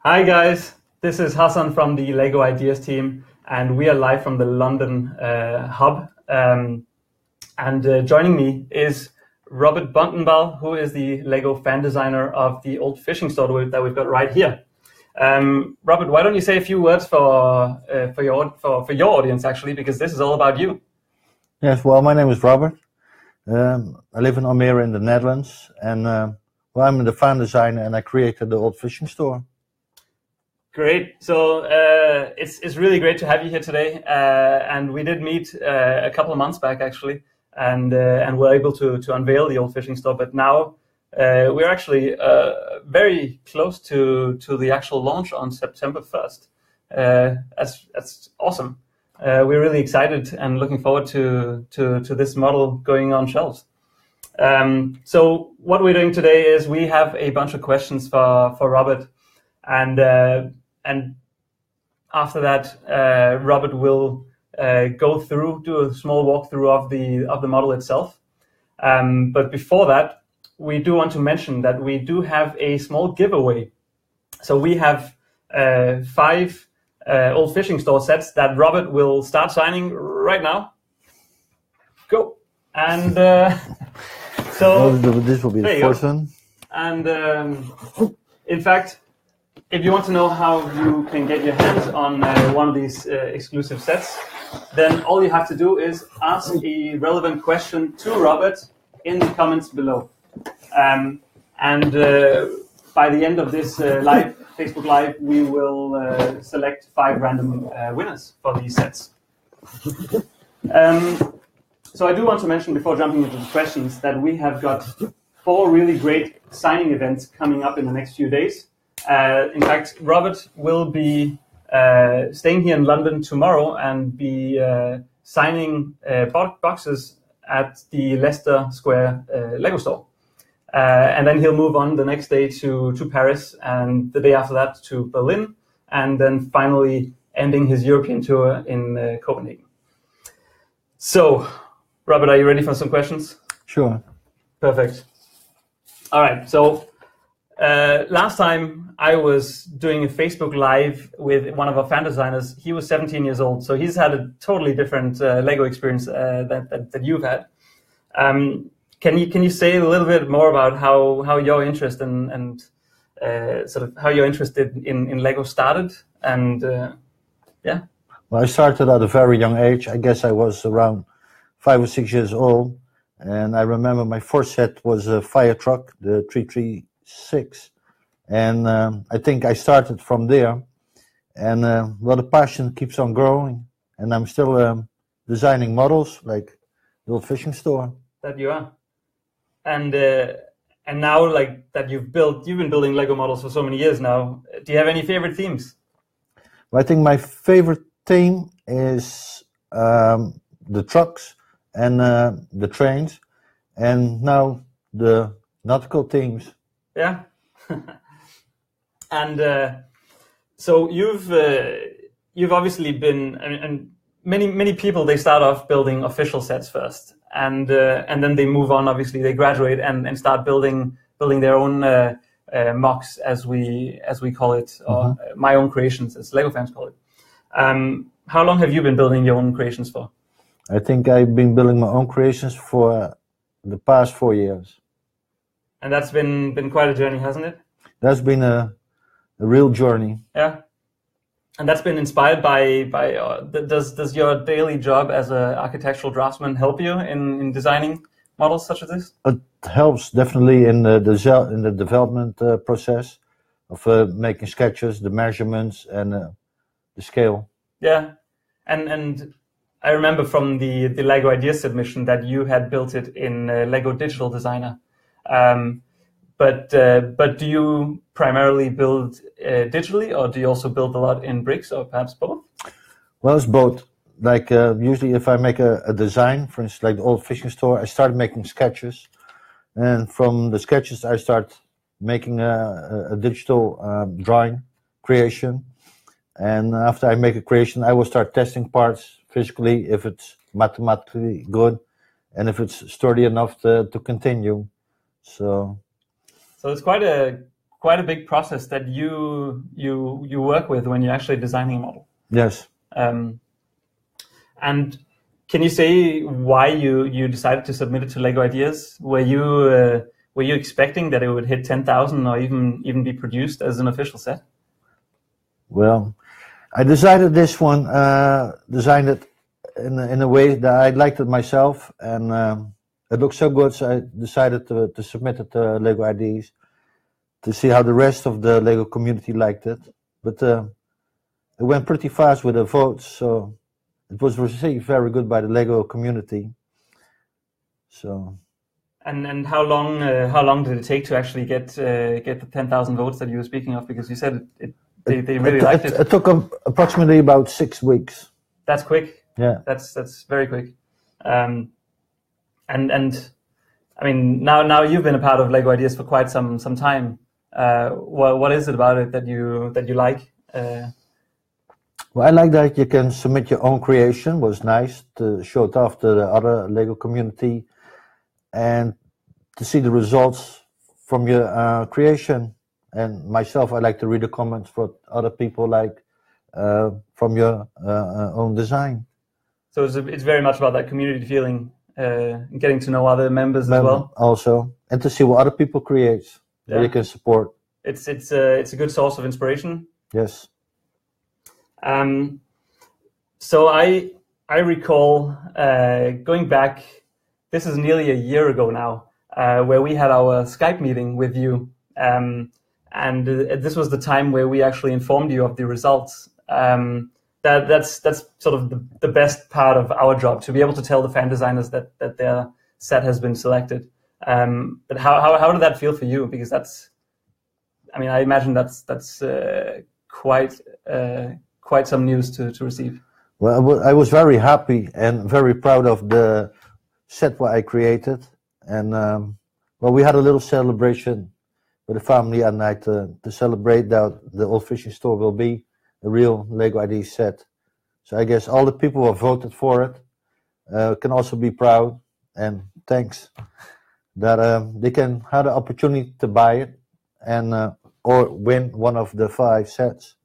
Hi guys, this is Hassan from the Lego Ideas team, and we are live from the London hub. Joining me is Robert Bontenbal, who is the Lego fan designer of the old fishing store that we've got right here. Robert, why don't you say a few words for your audience, actually, because this is all about you. Yes, well, my name is Robert. I live in Almere in the Netherlands, and I'm the fan designer, and I created the old fishing store. Great. So it's really great to have you here today. And we did meet a couple of months back, actually, and we're able to unveil the old fishing store. But now we're actually very close to the actual launch on September 1st. That's awesome. We're really excited and looking forward to this model going on shelves. So what we're doing today is we have a bunch of questions for Robert, and after that, Robert will do a small walkthrough of the model itself. But before that, we do want to mention that we do have a small giveaway. So we have 5 old fishing store sets that Robert will start signing right now. Go. And so this will be the first one. And in fact, if you want to know how you can get your hands on one of these exclusive sets, then all you have to do is ask a relevant question to Robert in the comments below. By the end of this Facebook Live, we will select 5 random winners for these sets. So I do want to mention before jumping into the questions that we have got 4 really great signing events coming up in the next few days. In fact, Robert will be staying here in London tomorrow and be signing boxes at the Leicester Square Lego store. And then he'll move on the next day to Paris, and the day after that to Berlin, and then finally ending his European tour in Copenhagen. So, Robert, are you ready for some questions? Sure. Perfect. All right, so last time I was doing a Facebook Live with one of our fan designers. He was 17 years old, so he's had a totally different Lego experience that you've had. Can you say a little bit more about how your interest and sort of how your interest in Lego started? And yeah. Well, I started at a very young age. I guess I was around 5 or 6 years old, and I remember my first set was a fire truck, the 336. And I think I started from there, and the passion keeps on growing, and I'm still designing models like the old fishing store. That you are, and now like that you've been building Lego models for so many years now. Do you have any favorite themes? Well, I think my favorite theme is the trucks and the trains, and now the nautical themes. Yeah. And so you've obviously been, and many people, they start off building official sets first, and then they move on. Obviously, they graduate and start building their own mocks, as we call it, or my own creations, as Lego fans call it. How long have you been building your own creations for? I think I've been building my own creations for the past 4 years. And that's been quite a journey, hasn't it? That's been a real journey. Yeah, and that's been inspired by does your daily job as an architectural draftsman help you in designing models such as this? It helps definitely in the development process of making sketches, the measurements, and the scale. Yeah, and I remember from the Lego Ideas submission that you had built it in Lego Digital Designer. But do you primarily build digitally, or do you also build a lot in bricks, or perhaps both? Well, it's both. Like usually if I make a design, for instance, like the old fishing store, I start making sketches. And from the sketches, I start making a digital drawing creation. And after I make a creation, I will start testing parts physically, if it's mathematically good, and if it's sturdy enough to continue. So it's quite quite a big process that you work with when you're actually designing a model. Yes. And can you say why you decided to submit it to Lego Ideas? Were you expecting that it would hit 10,000 or even be produced as an official set? Well, I decided this one, designed it in a way that I liked it myself, and it looked so good, so I decided to submit it to Lego Ideas to see how the rest of the Lego community liked it. But it went pretty fast with the votes, so it was received very good by the Lego community. So. And how long did it take to actually get the 10,000 votes that you were speaking of? Because you said they really liked it. It took approximately about 6 weeks. That's quick. Yeah. That's very quick. And I mean, now you've been a part of Lego Ideas for quite some time. What is it about it that you like? Well, I like that you can submit your own creation. It was nice to show it off to the other Lego community and to see the results from your creation. And myself, I like to read the comments what other people like from your own design. So it's very much about that community feeling, getting to know other members as well. Also, and to see what other people create that you can support. It's a good source of inspiration. Yes. So I recall going back. This is nearly a year ago now, where we had our Skype meeting with you, and this was the time where we actually informed you of the results. That's sort of the best part of our job, to be able to tell the fan designers that their set has been selected. But how did that feel for you? Because I mean, I imagine that's quite some news to receive. Well, I was very happy and very proud of the set what I created, and well, we had a little celebration with the family at night to celebrate that the old fishing store will be a real Lego Ideas set. So I guess all the people who have voted for it can also be proud, and thanks that they can have the opportunity to buy it and or win one of the 5 sets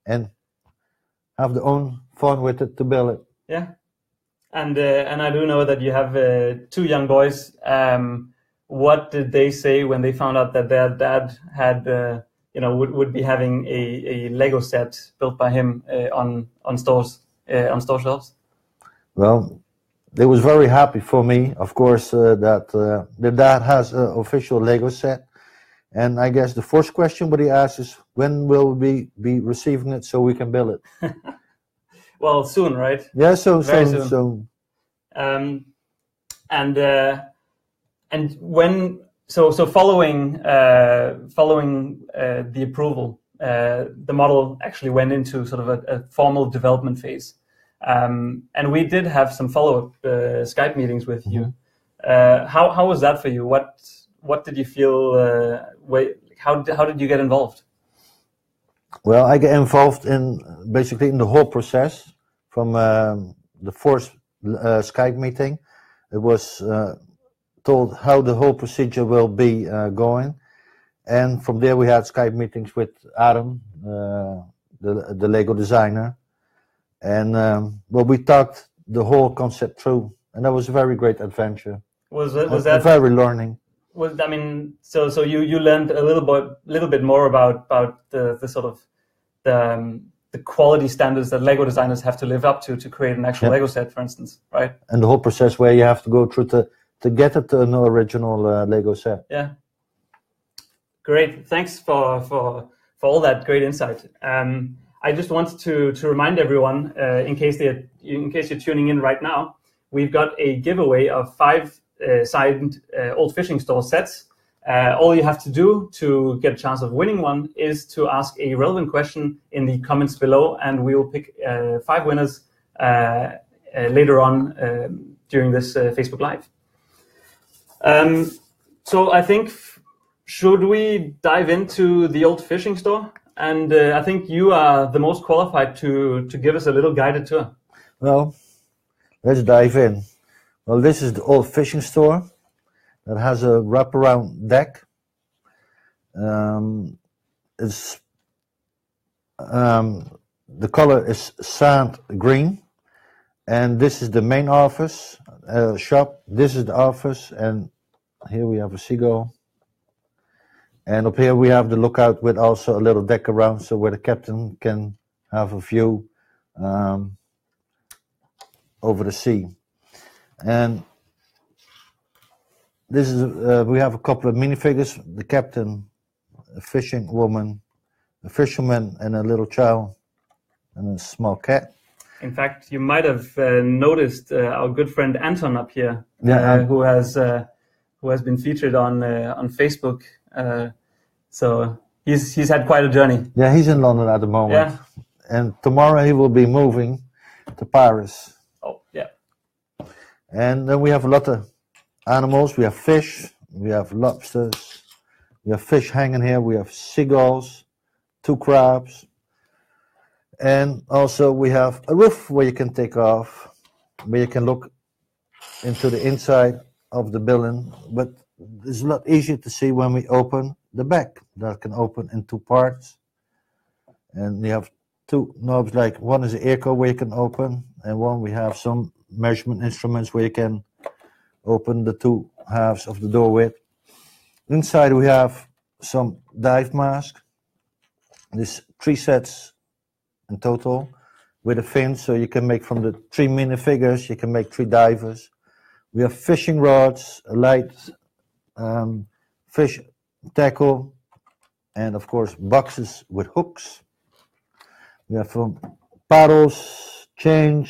and have their own fun with it to build it. Yeah. And I do know that you have 2 young boys. What did they say when they found out that their dad had, would be having a Lego set built by him on store shelves? Well, they was very happy for me, of course, that their dad has an official Lego set. And I guess the first question what he asked is, when will we be receiving it so we can build it? Well, soon, right? Yeah, so very soon. And when following the approval, the model actually went into sort of a formal development phase, and we did have some follow-up Skype meetings with you. How was that for you? What did you feel? How did you get involved? Well, I get involved basically in the whole process from the first Skype meeting. It was told how the whole procedure will be going, and from there we had Skype meetings with Adam, the Lego designer, and well, we talked the whole concept through, and that was a very great adventure. Was that very learning? I mean, so you learned a little bit more about the sort of the quality standards that Lego designers have to live up to create an actual Lego set, for instance, right? And the whole process where you have to go through to get it to an original Lego set. Yeah. Great. Thanks for all that great insight. I just wanted to remind everyone, in case you're tuning in right now, we've got a giveaway of 5 signed old fishing store sets. All you have to do to get a chance of winning one is to ask a relevant question in the comments below, and we will pick 5 winners later on during this Facebook Live. So I think, should we dive into the old fishing store? And I think you are the most qualified to give us a little guided tour. Well, let's dive in. Well, this is the old fishing store that has a wraparound deck. It's the color is sand green, and this is the main office shop. This is the office, and here we have a seagull. And up here we have the lookout with also a little deck around, so where the captain can have a view over the sea. And this is we have a couple of minifigures: the captain, a fishing woman, a fisherman, and a little child, and a small cat. In fact, you might have noticed our good friend Anton up here, who has been featured on Facebook. So he's had quite a journey. Yeah, he's in London at the moment. Yeah. And tomorrow he will be moving to Paris. Oh, yeah. And then we have a lot of animals. We have fish, we have lobsters, we have fish hanging here, we have seagulls, 2 crabs. And also we have a roof where you can take off, where you can look into the inside of the building. But it's a lot easier to see when we open the back. That can open in 2 parts. And we have 2 knobs, like one is the echo where you can open, and one we have some measurement instruments where you can open the 2 halves of the door with. Inside we have some dive masks. There's 3 sets in total with a fin, so you can make from the 3 minifigures, you can make 3 divers. We have fishing rods, a light fish tackle, and of course boxes with hooks. We have paddles, chains,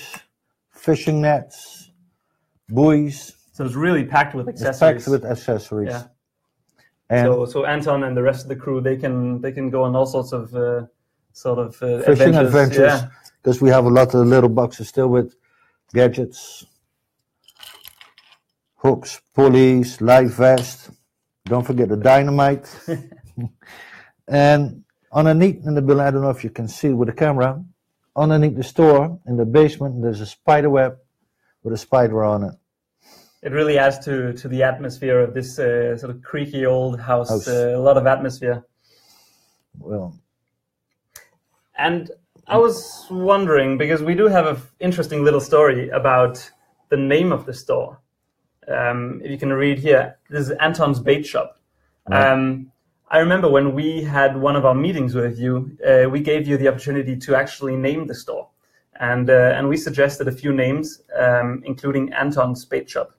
fishing nets, buoys. So it's really packed with accessories. It's packed with accessories. Yeah. And so Anton and the rest of the crew, they can go on all sorts of fishing adventures, because Yeah. we have a lot of little boxes still with gadgets, hooks, pulleys, life vest. Don't forget the dynamite. And underneath in the building, I don't know if you can see with the camera, underneath the store in the basement, there's a spider web with a spider on it. It really adds to the atmosphere of this sort of creaky old house. A lot of atmosphere. Well, and I was wondering, because we do have an interesting little story about the name of the store. If you can read here, this is Anton's Bait Shop. Right. I remember when we had one of our meetings with you, we gave you the opportunity to actually name the store, and we suggested a few names, including Anton's Bait Shop,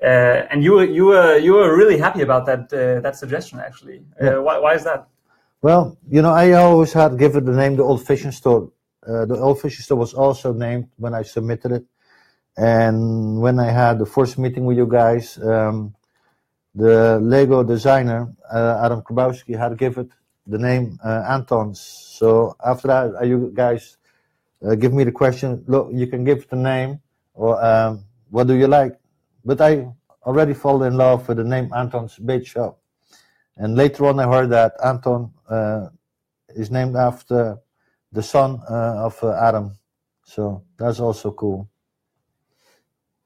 and you were really happy about that suggestion actually. Why is that? Well, I always had given the name the Old Fishing Store. The Old Fishing Store was also named when I submitted it, and when I had the first meeting with you guys. The Lego designer, Adam Krabowski, had given it the name Anton's. So after that, you guys give me the question, look, you can give it the name, or what do you like? But I already fall in love with the name Anton's Bait Shop. And later on I heard that Anton is named after the son of Adam. So that's also cool.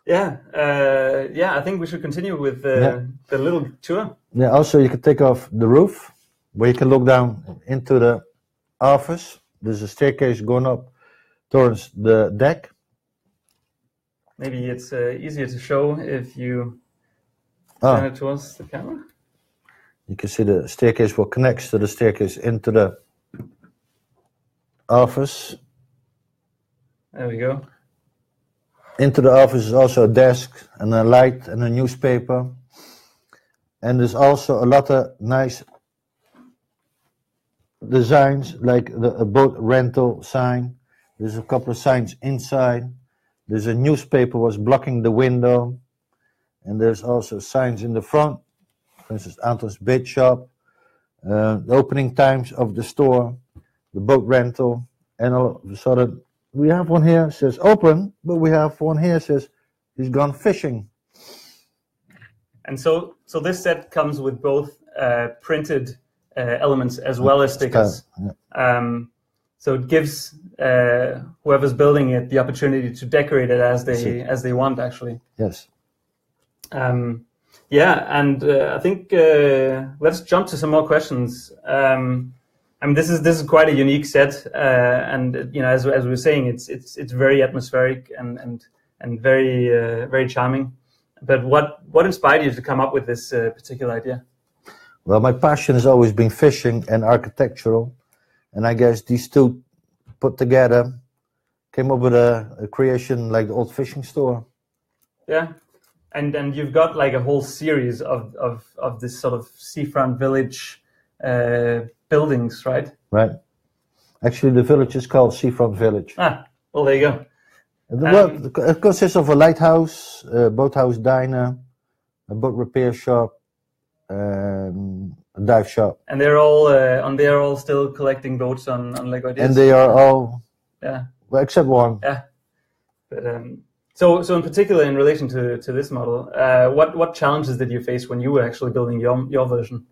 Yeah, I think we should continue with the little tour. Yeah, also you can take off the roof, where you can look down into the office. There's a staircase going up towards the deck. Maybe it's easier to show if you turn it towards the camera. You can see the staircase what connects to the staircase into the office. There we go. Into the office is also a desk and a light and a newspaper. And there's also a lot of nice designs, like a boat rental sign. There's a couple of signs inside. There's a newspaper was blocking the window. And there's also signs in the front. For instance, Anton's Bait Shop, the opening times of the store, the boat rental, and all of a sudden we have one here says open, but we have one here says he's gone fishing. And so this set comes with both printed elements as well as stickers. Yeah. So it gives whoever's building it the opportunity to decorate it as they want, actually. Yes. Yeah, and I think let's jump to some more questions. I mean, this is quite a unique set, and as we were saying, it's very atmospheric and very very charming. But what inspired you to come up with this particular idea? Well, my passion has always been fishing and architectural, and I guess these two put together came up with a creation like the old fishing store. Yeah, and you've got like a whole series of this sort of seafront village buildings, right? Right. Actually, the village is called Seafront Village. Ah, well, there you go. It consists of a lighthouse, a boathouse diner, a boat repair shop, a dive shop. And they're all still collecting boats on Lego Ideas. And they are all, yeah, well, except one. Yeah, but so in particular in relation to this model, what challenges did you face when you were actually building your version?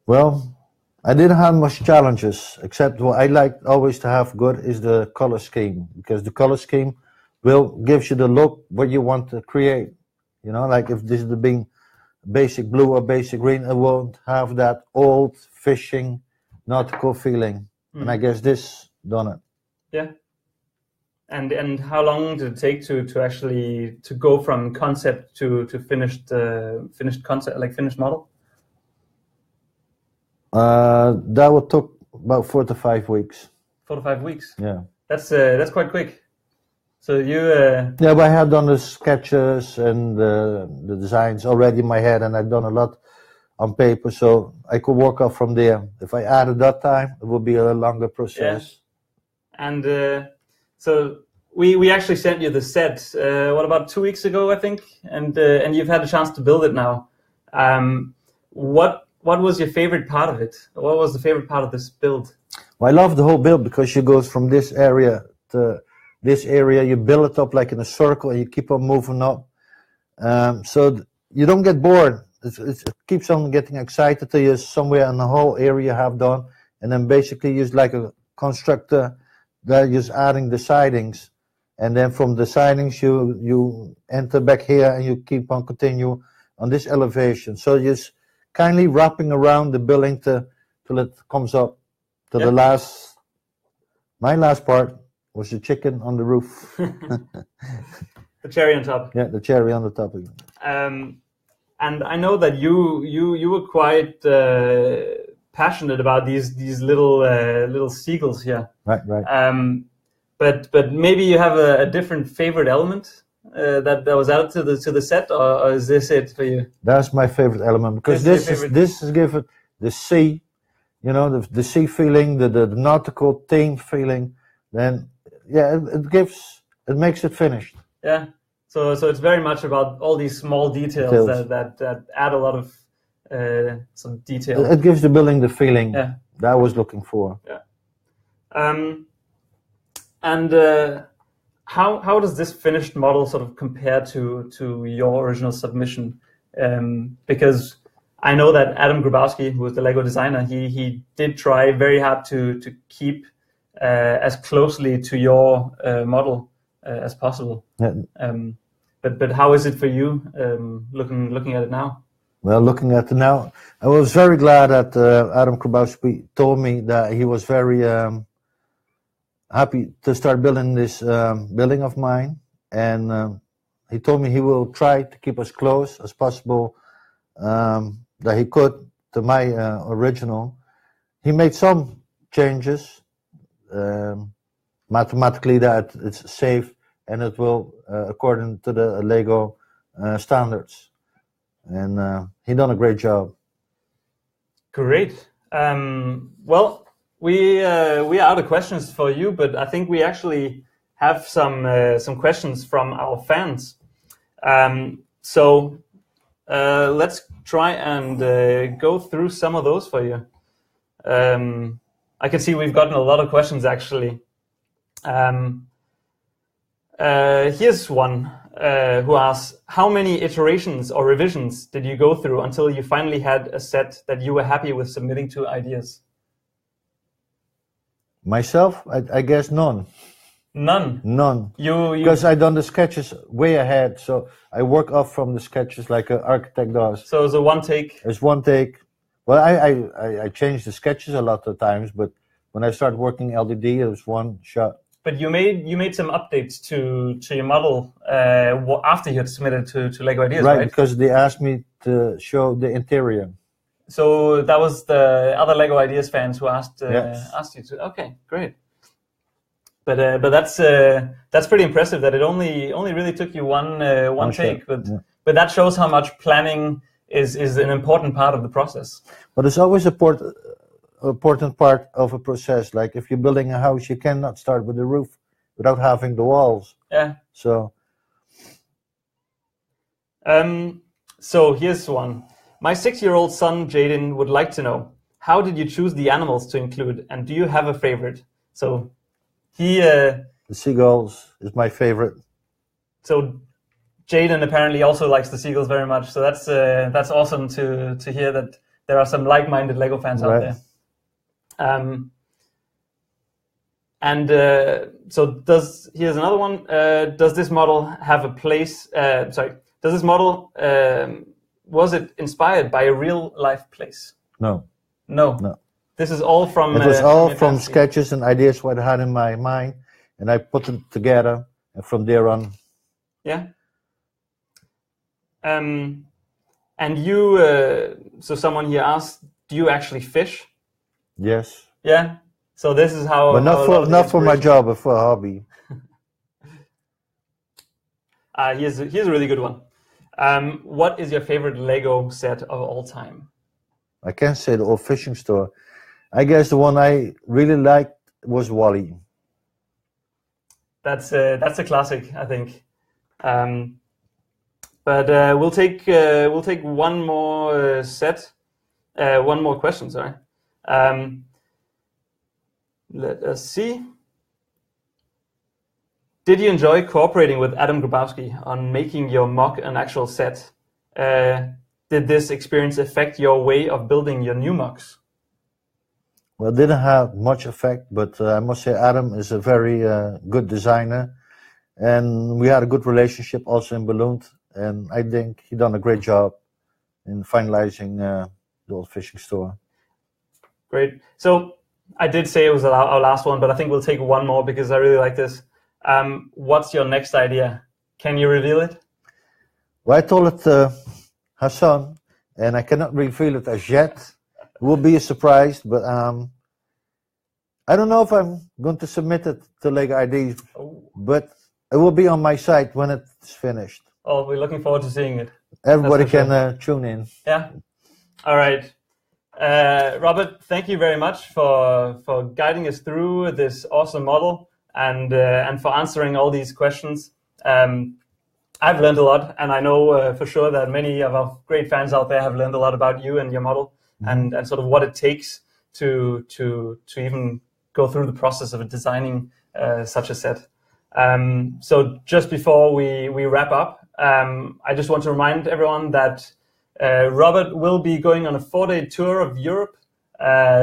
Well, I didn't have much challenges, except what I like always to have good is the color scheme, because the color scheme gives you the look what you want to create. You know, like if this is the being basic blue or basic green, it won't have that old fishing nautical feeling. And I guess this done it. Yeah. And how long did it take to actually go from concept to finished concept, like finished model? That would took about 4 to 5 weeks. 4 to 5 weeks. Yeah. That's quite quick. So you. Yeah, but I had done the sketches and the designs already in my head, and I'd done a lot on paper, so I could work up from there. If I added that time, it would be a longer process. Yeah. And so we actually sent you the set. What, about 2 weeks ago, I think, and you've had a chance to build it now. What was your favorite part of it? What was the favorite part of this build? Well, I love the whole build because you go from this area to this area. You build it up like in a circle, and you keep on moving up. So you don't get bored. It keeps on getting excited till you're somewhere in the whole area have done, and then basically use like a constructor that is adding the sidings, and then from the sidings you enter back here and you keep on continue on this elevation. So you're kindly wrapping around the building till it comes up to the last. My last part was the chicken on the roof. The cherry on top. Yeah, the cherry on the top. And I know that you were quite passionate about these little seagulls here. Right. But maybe you have a different favorite element that was added to the set, or is this it for you? That's my favorite element, because this is given the sea, you know, the sea feeling, the nautical theme feeling. Then it makes it finished. Yeah. So it's very much about all these small details that add a lot of some detail. It gives the building the feeling that I was looking for. Yeah. And how does this finished model sort of compare to your original submission? Because I know that Adam Grabowski, who was the Lego designer, he did try very hard to keep as closely to your model as possible. Yeah. But how is it for you looking at it now? Well, looking at it now, I was very glad that Adam Grabowski told me that he was very happy to start building this building of mine, and he told me he will try to keep as close as possible that he could to my original. He made some changes, mathematically that it's safe and it will according to the Lego standards, and he done a great job. Great. Well, we are out of questions for you, but I think we actually have some questions from our fans. So let's try and go through some of those for you. I can see we've gotten a lot of questions actually. Here's one who asks, how many iterations or revisions did you go through until you finally had a set that you were happy with submitting to Ideas? Myself, I guess none. None. None. You Because I done the sketches way ahead, so I work off from the sketches like an architect does. So it's a one take. It's one take. Well, I changed the sketches a lot of times, but when I started working LDD, it was one shot. But you made some updates to your model after you had submitted to Lego Ideas, right? Right, because they asked me to show the interior. So that was the other Lego Ideas fans who asked Yes. asked you to. Okay, great. But that's pretty impressive that it only really took you one take. shot. But that shows how much planning is an important part of the process. But it's always important part of a process. Like if you're building a house, you cannot start with the roof without having the walls. Yeah. So. So here's one. My 6-year-old son Jaden would like to know, how did you choose the animals to include, and do you have a favorite? So he. The seagulls is my favorite. So Jaden apparently also likes the seagulls very much. So that's awesome to hear that there are some like-minded Lego fans out there. So here's another one. Does this model have a place? Does this model was it inspired by a real life place? No. This is all from. It was all from sketches and ideas what I had in my mind, and I put them together, and from there on. Yeah. And you, so someone here asked, do you actually fish? Yes. Yeah. So this is how. But not for my job, but for a hobby. Here's a really good one. What is your favorite Lego set of all time? I can't say the old fishing store. I guess the one I really liked was Wally. That's a classic, I think. But we'll take one more one more question. Sorry. Let us see. Did you enjoy cooperating with Adam Grabowski on making your mock an actual set? Did this experience affect your way of building your new mocks? Well, it didn't have much effect, but I must say Adam is a very good designer, and we had a good relationship also in Ballooned, and I think he done a great job in finalizing the old fishing store. Great. So I did say it was our last one, but I think we'll take one more because I really like this. What's your next idea? Can you reveal it? Well, I told it to Hassan, and I cannot reveal it as yet. It will be a surprise, but I don't know if I'm going to submit it to Lego Ideas, but it will be on my site when it's finished. Oh, we're looking forward to seeing it. Everybody can tune in. Yeah. All right. Robert, thank you very much for guiding us through this awesome model and for answering all these questions. I've learned a lot, and I know for sure that many of our great fans out there have learned a lot about you and your model, and sort of what it takes to even go through the process of designing such a set. So just before we wrap up, I just want to remind everyone that Robert will be going on a 4-day tour of Europe.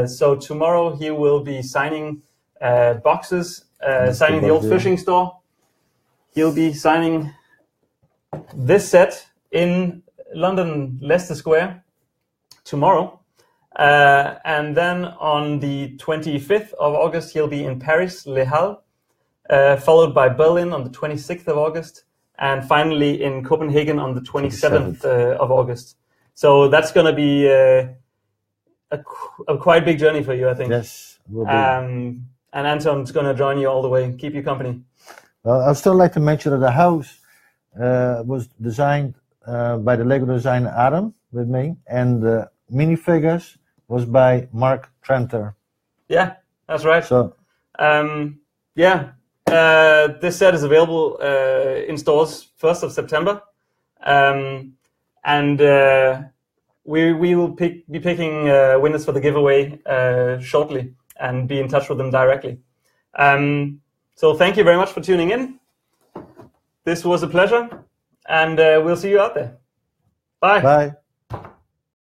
So tomorrow he will be signing boxes, signing the old fishing store. He'll be signing this set in London, Leicester Square tomorrow. And then on the 25th of August, he'll be in Paris, Les Halles, followed by Berlin on the 26th of August, and finally in Copenhagen on the 27th of August. So that's going to be a quite big journey for you, I think. Yes, it will be. And Anton's going to join you all the way, keep you company. Well, I'd still like to mention that the house was designed by the Lego designer Adam with me, and the minifigures was by Mark Trenter. Yeah, that's right. So, this set is available in stores 1st of September. And we will be picking winners for the giveaway shortly and be in touch with them directly. So thank you very much for tuning in. This was a pleasure, and we'll see you out there. Bye. Bye.